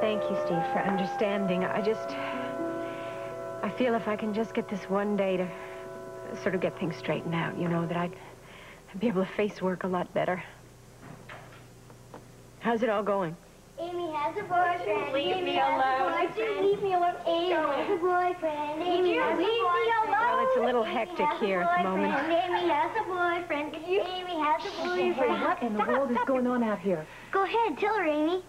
Thank you, Steve, for understanding. I feel if I can just get this one day to sort of get things straightened out, you know, that I'd be able to face work a lot better. How's it all going? Amy has a boyfriend. Leave me alone. Leave me alone. Amy has a boyfriend. Amy has a boyfriend. Well, it's a little hectic here at the moment. Amy has a boyfriend. Amy has a boyfriend. What in the world is going on out here? Go ahead, tell her, Amy.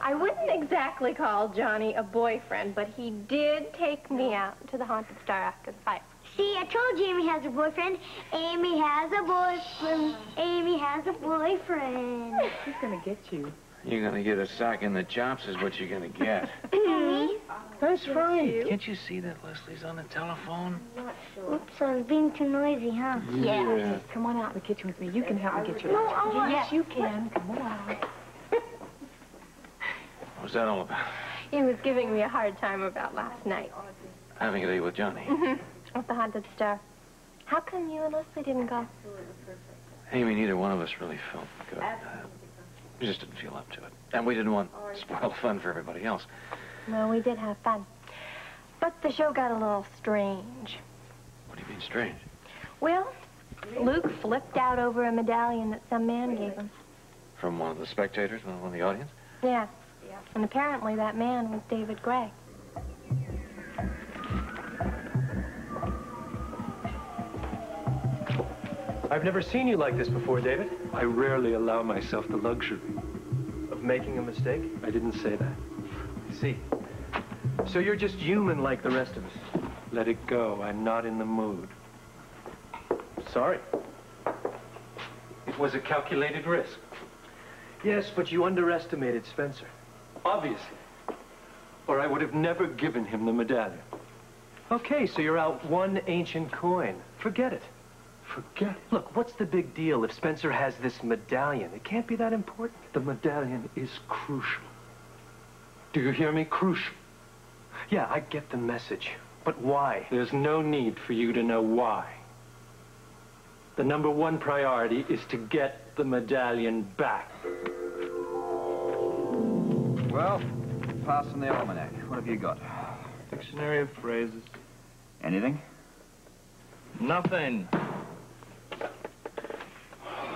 I wouldn't exactly call Johnny a boyfriend, but he did take me out to the Haunted Star after the fight. See, I told you Amy has a boyfriend. Amy has a boyfriend. Amy has a boyfriend. He's gonna get you. You're gonna get a sock in the chops is what you're gonna get. Amy? That's right. Can't you see that Leslie's on the telephone? Oops, I was being too noisy, huh? Yeah. Come on out in the kitchen with me. You can help me get your... No, I want... Yes, you can. Come on. What's that all about? He was giving me a hard time about last night. Having a date with Johnny. At the Haunted Star. How come you and Leslie didn't go? Amy, neither one of us really felt good. We just didn't feel up to it. And we didn't want to spoil the fun for everybody else. Well, we did have fun. But the show got a little strange. What do you mean, strange? Well, Luke flipped out over a medallion that some man gave him. From one of the spectators, one of the audience? Yeah. And apparently that man was David Gray. I've never seen you like this before, David. I rarely allow myself the luxury of making a mistake. I didn't say that. I see. So you're just human like the rest of us. Let it go. I'm not in the mood. Sorry. It was a calculated risk. Yes, but you underestimated Spencer. Obviously. Or I would have never given him the medallion. Okay, so you're out one ancient coin. Forget it. Forget it. Look, what's the big deal if Spencer has this medallion? It can't be that important. The medallion is crucial. Do you hear me? Crucial. Yeah, I get the message. But why? There's no need for you to know why. The #1 priority is to get the medallion back. Well, passing the almanac. What have you got? Dictionary of phrases. Anything? Nothing.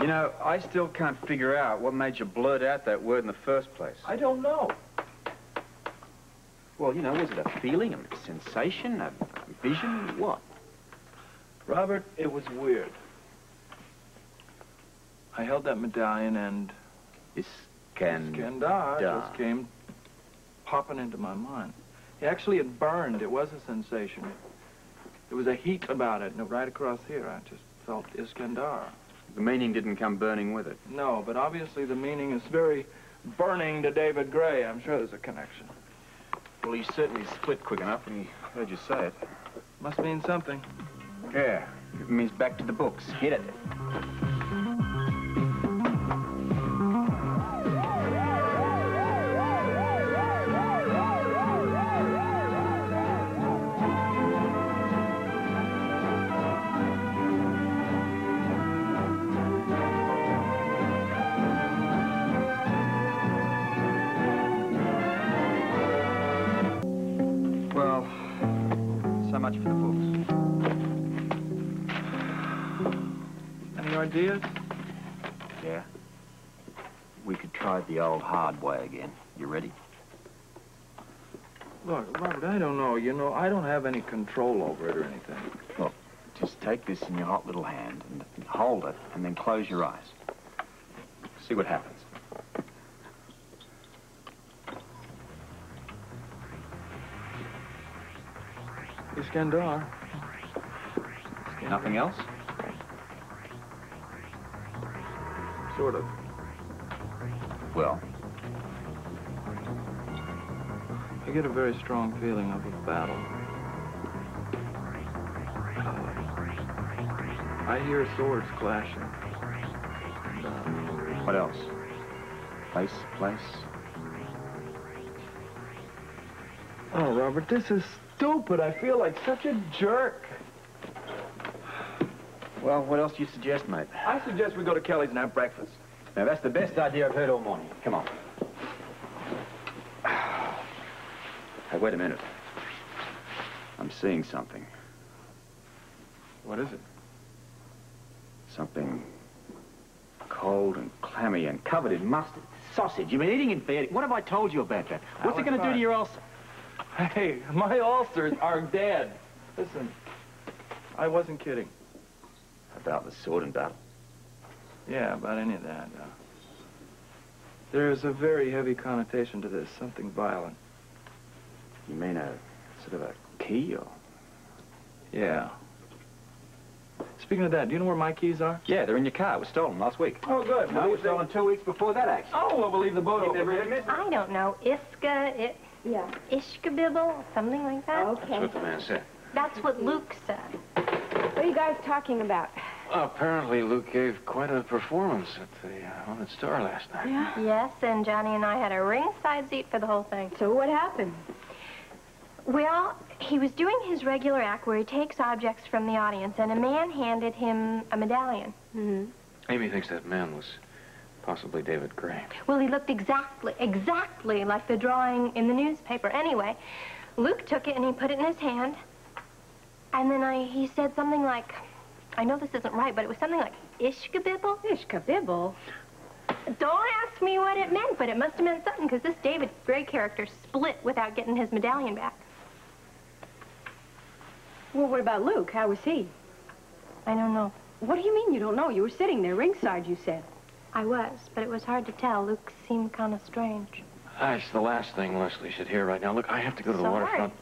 You know, I still can't figure out what made you blurt out that word in the first place. I don't know. Well, you know, was it a feeling, a sensation, a vision, what? Robert, it was weird. I held that medallion and... Iskandar just came popping into my mind. Actually, it burned. It was a sensation. There was a heat about it, and right across here, I just felt Iskandar. The meaning didn't come burning with it. No, but obviously the meaning is very burning to David Gray. I'm sure there's a connection. Well, he certainly split quick enough, and he heard you say it. Must mean something. Yeah, it means back to the books. Hit it. So much for the books. Any ideas? Yeah. We could try the old hard way again. You ready? Look, Robert, I don't know. You know, I don't have any control over it or anything. Look, just take this in your hot little hand and hold it and then close your eyes. See what happens. Iskandar. Nothing else? Sort of. Well? I get a very strong feeling of a battle. I hear swords clashing. And, what else? Place? Oh, Robert, this is stupid. I feel like such a jerk. Well, what else do you suggest, mate? I suggest we go to Kelly's and have breakfast. Now, that's the best idea I've heard all morning. Come on. Hey, wait a minute. I'm seeing something. What is it? Something cold and clammy and covered in mustard. Sausage. You've been eating in bed. What have I told you about that? What's it going to do to your ulcer? Hey, my ulcers are dead. Listen, I wasn't kidding. About the sword and battle? Yeah, about any of that. There's a very heavy connotation to this, something violent. You mean a sort of a key or? Yeah. Speaking of that, do you know where my keys are? Yeah, they're in your car. It was stolen last week. Oh, good. No, it was stolen 2 weeks before that, actually. Oh, well, we'll leave the boat open. I don't know. Yeah. Ishkabibble, something like that. Okay. That's what the man said. That's what Luke said. What are you guys talking about? Apparently, Luke gave quite a performance at the Haunted Star last night. Yeah. Yes, and Johnny and I had a ringside seat for the whole thing. So what happened? Well, he was doing his regular act where he takes objects from the audience, and a man handed him a medallion. Mm-hmm. Amy thinks that man was possibly David Gray. Well, he looked exactly like the drawing in the newspaper. Anyway, Luke took it and he put it in his hand, and then he said something like, I know this isn't right, but it was something like Ishkabibble. Ishkabibble? Don't ask me what it meant, but it must have meant something, because this David Gray character split without getting his medallion back. Well, what about Luke? How was he? I don't know. What do you mean you don't know? You were sitting there ringside, you said. I was, but it was hard to tell. Luke seemed kind of strange. It's the last thing Leslie should hear right now. Look, I have to go to the waterfront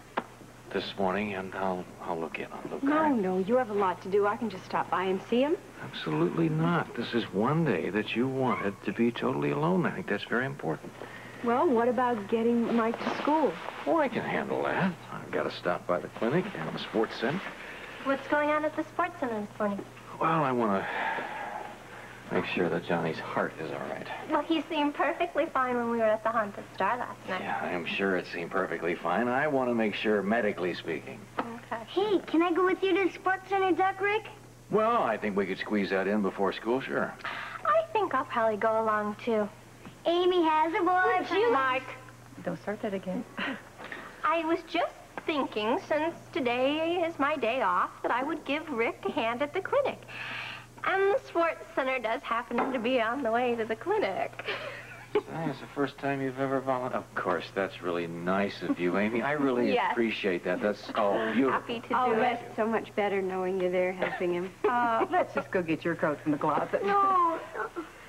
this morning, and I'll look in on Luke. No, you have a lot to do. I can just stop by and see him. Absolutely not. This is one day that you wanted to be totally alone. I think that's very important. Well, what about getting Mike to school? Oh, I can handle that. I've got to stop by the clinic and the sports center. What's going on at the sports center this morning? Well, I want to make sure that Johnny's heart is all right. Well, he seemed perfectly fine when we were at the Haunted Star last night. Yeah, I'm sure it seemed perfectly fine. I want to make sure, medically speaking. Okay. Hey, can I go with you to the sports center, Doc Rick? Well, I think we could squeeze that in before school, sure. I think I'll probably go along, too. Amy has a boyfriend. Mike? Don't start that again. I was just thinking, since today is my day off, that I would give Rick a hand at the clinic. And the sports center does happen to be on the way to the clinic. It's the first time you've ever volunteered. Of course, that's really nice of you, Amy. I really Yes. appreciate that. That's all beautiful. Happy to Oh, do it. that's so much better knowing you're there helping him. Let's just go get your coat from the closet. No.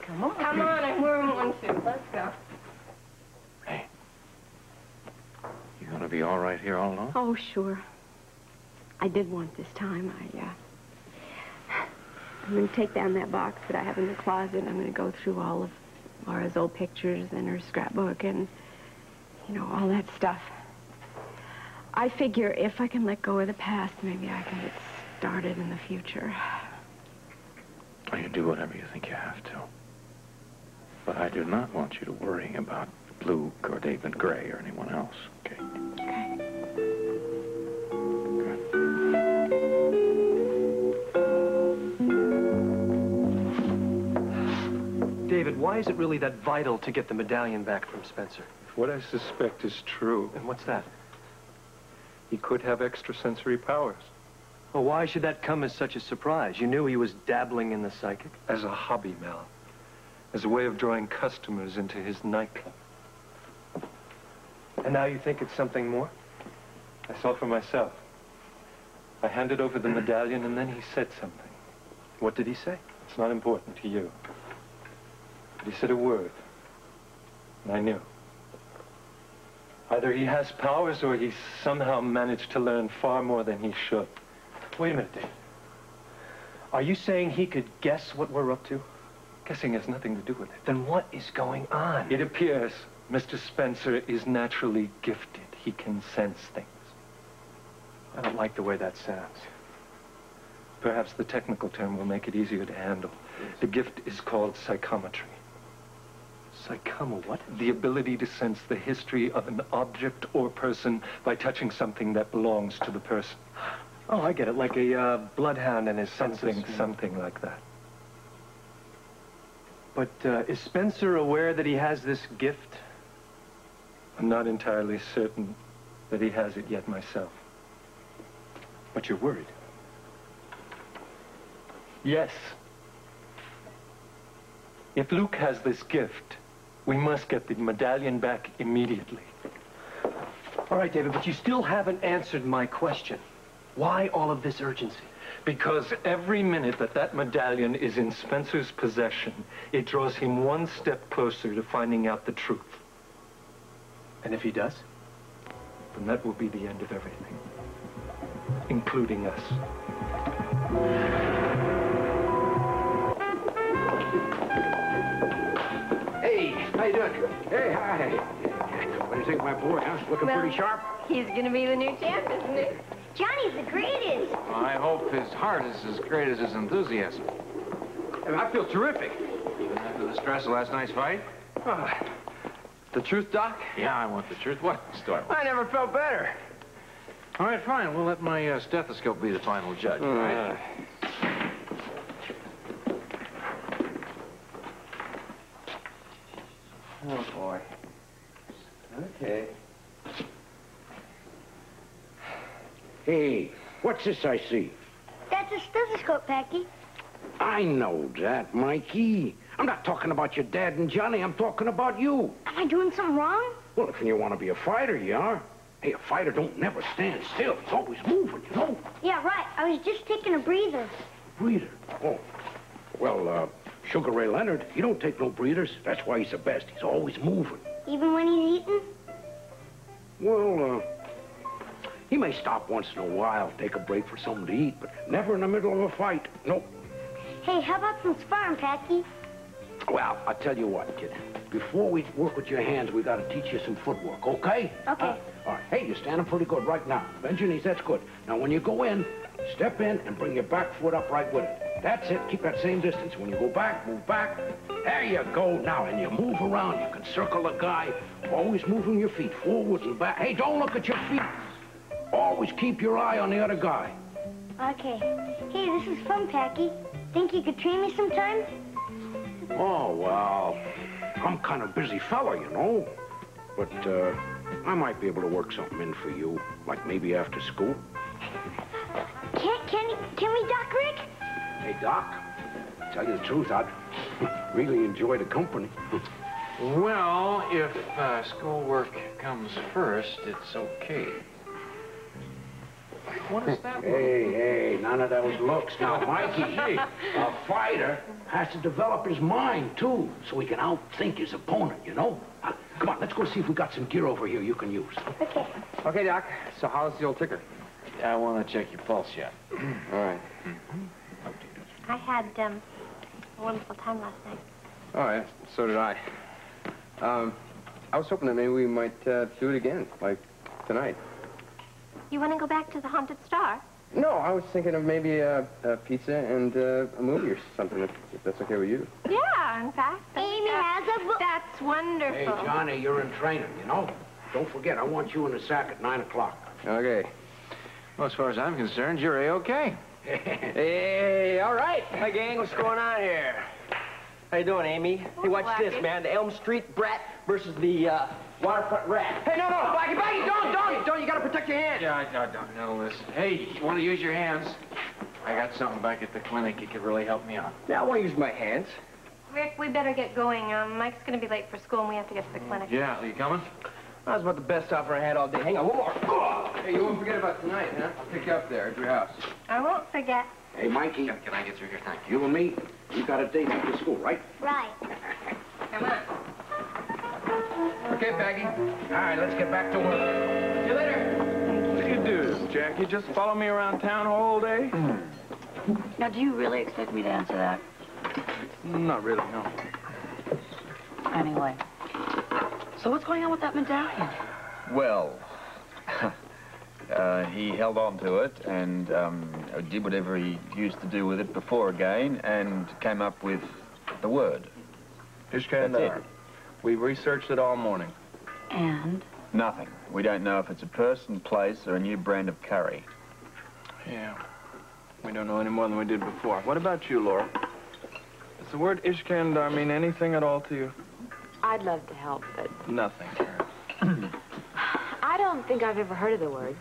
Come on. Come on, I'm wearing one, too. Let's go. Hey, you gonna be all right here all alone? Oh, sure. I did want this time. I'm going to take down that box that I have in the closet. I'm going to go through all of Laura's old pictures and her scrapbook and, all that stuff. I figure if I can let go of the past, maybe I can get started in the future. You can do whatever you think you have to. But I do not want you to worry about Luke or David Gray or anyone else, okay? Okay. David, why is it really that vital to get the medallion back from Spencer? What I suspect is true. And what's that? He could have extrasensory powers. Well, why should that come as such a surprise? You knew he was dabbling in the psychic? As a hobby, Mel. As a way of drawing customers into his nightclub. And now you think it's something more? I saw for myself. I handed over the medallion, and then he said something. What did he say? It's not important to you. But he said a word. And I knew. Either he has powers, or he's somehow managed to learn far more than he should. Wait a minute, David. Are you saying he could guess what we're up to? Guessing has nothing to do with it. Then what is going on? It appears Mr. Spencer is naturally gifted. He can sense things. I don't like the way that sounds. Perhaps the technical term will make it easier to handle. The gift is called psychometry. What? The ability to sense the history of an object or person by touching something that belongs to the person. Oh, I get it. Like a bloodhound and his senses. Something like that. But is Spencer aware that he has this gift? I'm not entirely certain that he has it yet myself. But you're worried. Yes. If Luke has this gift, we must get the medallion back immediately. All right, David, but you still haven't answered my question. Why all of this urgency? Because every minute that that medallion is in Spencer's possession, it draws him one step closer to finding out the truth. And if he does? Then that will be the end of everything, including us. Hey, how you doing? Hey, hi. What do you think of my boy, huh? Looking pretty sharp? He's gonna be the new champ, isn't he? Johnny's the greatest. Well, I hope his heart is as great as his enthusiasm. I feel terrific. Even after the stress of last night's fight? The truth, Doc? Yeah, I want the truth. What story? I never felt better. All right, fine. We'll let my stethoscope be the final judge, all right? Oh, boy. Okay. Hey, what's this I see? That's a stethoscope, Packey. I know that, Mikey. I'm not talking about your dad and Johnny. I'm talking about you. Am I doing something wrong? Well, if you want to be a fighter, you are. Hey, a fighter don't never stand still. It's always moving, you know. Yeah, right. I was just taking a breather. Breather? Oh. Well, Sugar Ray Leonard, he don't take no breathers. That's why he's the best. He's always moving. Even when he's eating? Well, he may stop once in a while, take a break for something to eat, but never in the middle of a fight. Nope. Hey, how about some sparring, Packey? Well, I'll tell you what, kid. Before we work with your hands, we got to teach you some footwork, okay? Okay. All right. Hey, you're standing pretty good right now. Bend your knees, that's good. Now, when you go in, step in and bring your back foot up right with it. That's it. Keep that same distance. When you go back, move back. There you go. Now, and you move around. You can circle the guy. Always moving your feet forward and back. Hey, don't look at your feet. Always keep your eye on the other guy. Okay. Hey, this is fun, Packey. Think you could train me sometime? Oh, well, I'm kind of busy fella, you know. But, I might be able to work something in for you, like maybe after school. Can we, Doc Rick? Hey, Doc, tell you the truth, I'd really enjoy the company. Well, if schoolwork comes first, it's okay. What is that? Hey, none of those looks. Now, Mikey, a fighter has to develop his mind, too, so he can outthink his opponent, you know? Come on, let's go see if we got some gear over here you can use. Okay. Okay, Doc, so how's the old ticker? I want to check your pulse yet. All right. I had a wonderful time last night. Oh, yeah, so did I. I was hoping that maybe we might do it again, like tonight. You want to go back to the Haunted Star? No, I was thinking of maybe a pizza and a movie or something, if that's okay with you. Yeah, in fact. Amy has a book. That's wonderful. Hey, Johnny, you're in training, you know? Don't forget, I want you in the sack at 9 o'clock. Okay. Well, as far as I'm concerned, you're A-okay. Hey, all right. Hi, gang. What's going on here? How you doing, Amy? Hey, watch Blackie. this, man. The Elm Street Brat versus the Waterfront Rat. Hey, no, Blackie, don't. You got to protect your hand. Yeah, I don't know this. Hey, you want to use your hands? I got something back at the clinic. It could really help me out. Yeah, I want to use my hands. Rick, we better get going. Mike's going to be late for school, and we have to get to the clinic. Yeah, are you coming? That was about the best offer I had all day. Hang on, one more. Hey, you won't forget about tonight, huh? I'll pick you up there at your house. I won't forget. Hey, Mikey. Can I get through here? Thank You and me, we got a date after school, right? Right. Come on. Okay, Packey. All right, let's get back to work. See you later. What do you do, Jackie? Just follow me around town all day? Now, do you really expect me to answer that? Not really, no. Anyway. So what's going on with that medallion? Well, he held on to it and did whatever he used to do with it before again and came up with the word. Iskandar. We researched it all morning. And? Nothing. We don't know if it's a person, place, or a new brand of curry. Yeah. We don't know any more than we did before. What about you, Laura? Does the word Iskandar mean anything at all to you? I'd love to help, but... Nothing. I I don't think I've ever heard of the word.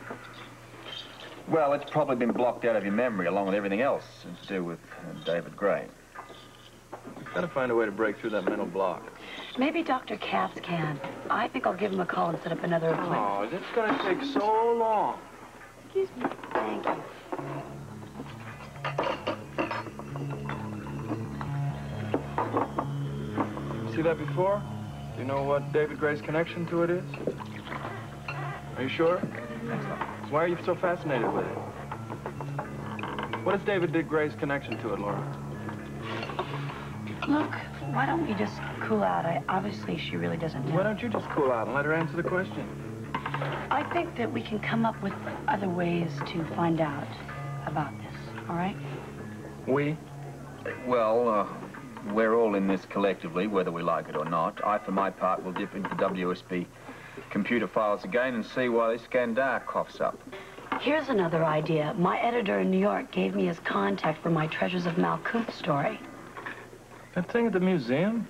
Well, it's probably been blocked out of your memory along with everything else to do with David Gray. We've got to find a way to break through that mental block. Maybe Dr. Katz can. I think I'll give him a call and set up another appointment. Oh, this is going to take so long. Excuse me. Thank you. See that before? Do you know what David Gray's connection to it is? Are you sure? Why are you so fascinated with it? What is David Gray's connection to it, Laura? Look, why don't we just cool out? Obviously, she really doesn't know. Why don't you just cool out and let her answer the question? I think that we can come up with other ways to find out about this, all right? We? Well, we're all in this collectively, whether we like it or not. I, for my part, will dip into the WSB computer files again and see why Iskandar coughs up. Here's another idea. My editor in New York gave me his contact for my Treasures of Malkuth story. That thing at the museum?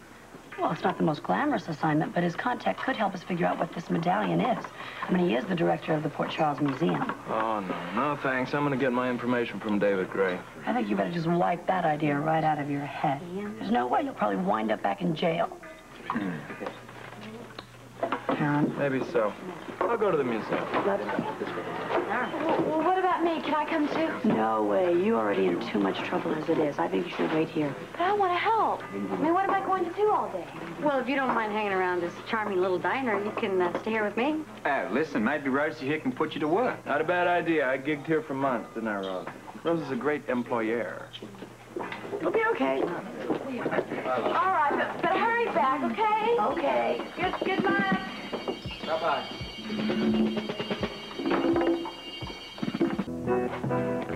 Well, it's not the most glamorous assignment, but his contact could help us figure out what this medallion is. I mean, he is the director of the Port Charles Museum. Oh, no, thanks. I'm going to get my information from David Gray. I think you better just wipe that idea right out of your head. There's no way you'll probably wind up back in jail. Karen? Maybe so. I'll go to the museum. Well, what about me? Can I come too? No way. You're already in too much trouble as it is. I think you should wait here. But I want to help. I mean, what am I going to do all day? Well, if you don't mind hanging around this charming little diner, you can stay here with me. Oh, listen, maybe Rosie here can put you to work. Not a bad idea. I gigged here for months, didn't I, Rose? Rose is a great employer. It'll be okay. All right, but hurry back, okay? Okay. Good luck. Bye-bye.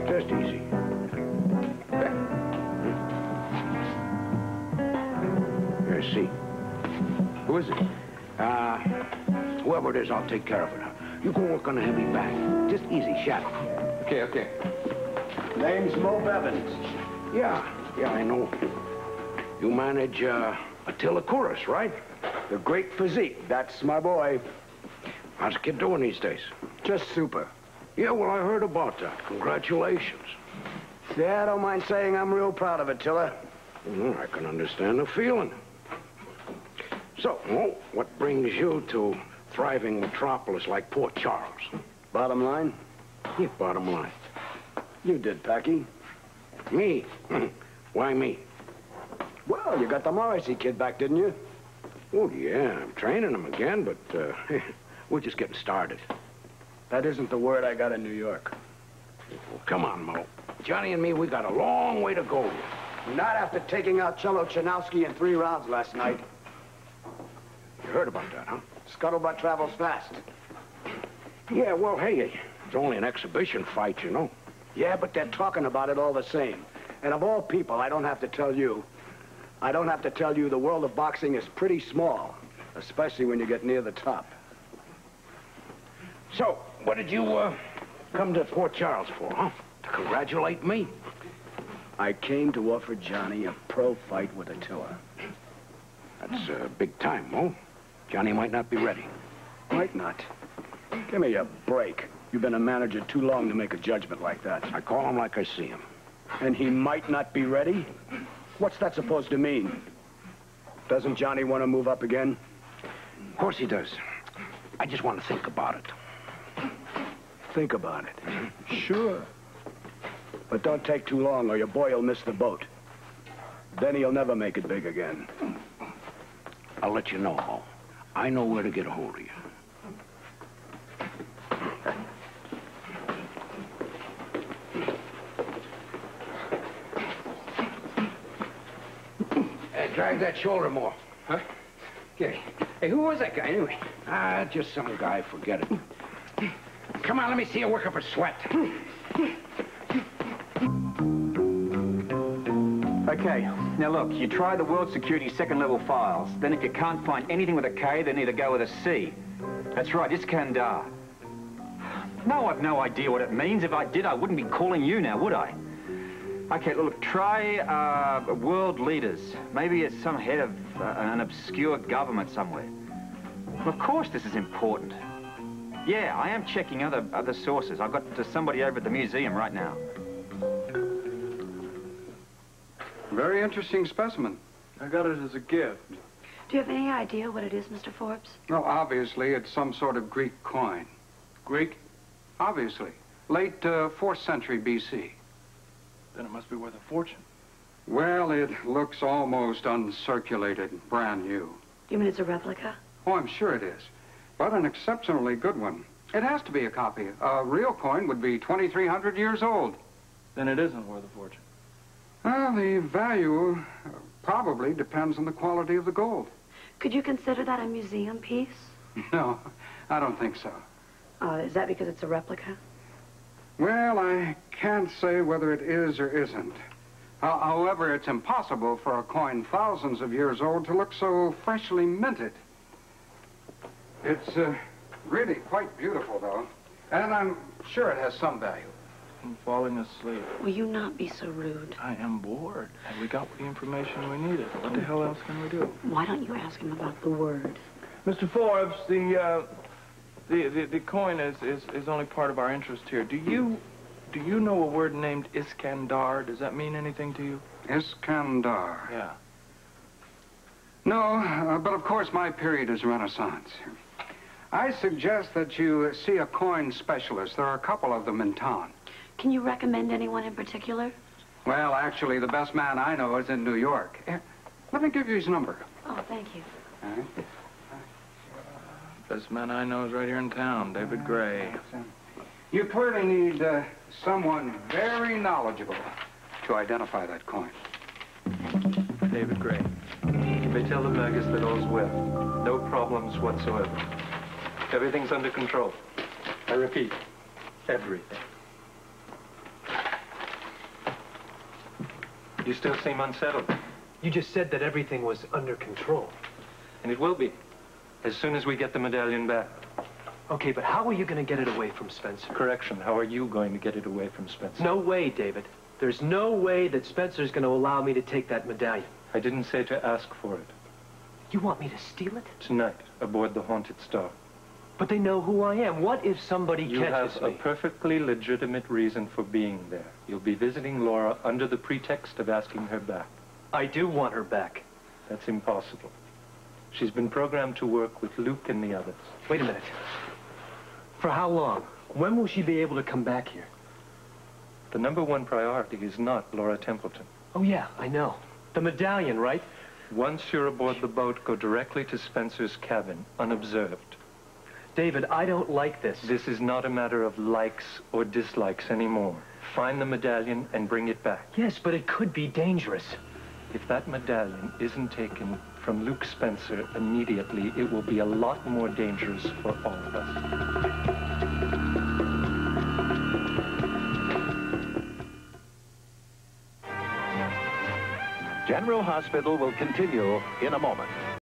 Just easy. Here, see. Who is it? Whoever it is, I'll take care of it. You can work on a heavy bag. Just easy, shadow. Okay. Name's Mo Bevins. Yeah, I know. You manage, Attila Kouros, right? The great physique. That's my boy. How's the kid doing these days? Just super. Yeah, well, I heard about that. Congratulations. Yeah, I don't mind saying I'm real proud of Attila. I can understand the feeling. So, what brings you to thriving metropolis like Port Charles? Bottom line? Yeah, bottom line. You did, Packey. Me? Why me? Well, you got the Morrissey kid back, didn't you? Oh, yeah, I'm training him again, but we're just getting started. That isn't the word I got in New York. Well, come on, Mo. Johnny and me, we got a long way to go yet. Not after taking out Cello Chanowski in 3 rounds last night. You heard about that, huh? Scuttlebutt travels fast. Yeah, well, hey, it's only an exhibition fight, you know. Yeah, but they're talking about it all the same. And of all people, I don't have to tell you the world of boxing is pretty small, especially when you get near the top. So, what did you, come to Port Charles for, huh? To congratulate me? I came to offer Johnny a pro fight with Attila. That's big time, Mo. Johnny might not be ready. Might not. Give me a break. You've been a manager too long to make a judgment like that. I call him like I see him. And he might not be ready? What's that supposed to mean? Doesn't Johnny want to move up again? Of course he does. I just want to think about it. Think about it. Sure. But don't take too long or your boy will miss the boat. Then he'll never make it big again. I'll let you know, Mo. I know where to get a hold of you. Drag that shoulder more. Huh? Okay. Hey, who was that guy, anyway? Just some guy. Forget it. Come on, let me see you work up a sweat. Okay, now look, you try the World Security second-level files. Then if you can't find anything with a K, then either go with a C. That's right, Iskandar. No, I've no idea what it means. If I did, I wouldn't be calling you now, would I? Okay, look, try world leaders. Maybe it's some head of an obscure government somewhere. Well, of course this is important. Yeah, I am checking other sources. I've got somebody over at the museum right now. Very interesting specimen. I got it as a gift. Do you have any idea what it is, Mr. Forbes? Well, obviously, it's some sort of Greek coin. Greek? Obviously. Late 4th century B.C. Then it must be worth a fortune. Well, it looks almost uncirculated, brand new. You mean it's a replica? Oh, I'm sure it is. But an exceptionally good one. It has to be a copy. A real coin would be 2,300 years old. Then it isn't worth a fortune. Well, the value probably depends on the quality of the gold. Could you consider that a museum piece? No, I don't think so. Is that because it's a replica? Well, I can't say whether it is or isn't. However, it's impossible for a coin thousands of years old to look so freshly minted. It's really quite beautiful, though. And I'm sure it has some value. I'm falling asleep. Will you not be so rude? I am bored. And we got the information we needed. What the hell else can we do? Why don't you ask him about the word? Mr. Forbes, the coin is only part of our interest here. Do you know a word named Iskandar? Does that mean anything to you? Iskandar? Yeah. No, but of course my period is Renaissance. I suggest that you see a coin specialist. There are a couple of them in town. Can you recommend anyone in particular? Well, actually, the best man I know is in New York. Let me give you his number. Oh, thank you. All right. Best man I know is right here in town, David Gray. You clearly need someone very knowledgeable to identify that coin. David Gray. You may tell the Magus that all's well. No problems whatsoever. Everything's under control. I repeat, everything. You still seem unsettled. You just said that everything was under control. And it will be, as soon as we get the medallion back. Okay, but how are you going to get it away from Spencer? Correction, how are you going to get it away from Spencer? No way, David. There's no way that Spencer's going to allow me to take that medallion. I didn't say to ask for it. You want me to steal it? Tonight, aboard the Haunted Star. But they know who I am. What if somebody catches me? You have a perfectly legitimate reason for being there. You'll be visiting Laura under the pretext of asking her back. I do want her back. That's impossible. She's been programmed to work with Luke and the others. Wait a minute. For how long? When will she be able to come back here? The #1 priority is not Laura Templeton. Oh, yeah, I know. The medallion, right? Once you're aboard the boat, go directly to Spencer's cabin, unobserved. David, I don't like this. This is not a matter of likes or dislikes anymore. Find the medallion and bring it back. Yes, but it could be dangerous. If that medallion isn't taken from Luke Spencer immediately, it will be a lot more dangerous for all of us. General Hospital will continue in a moment.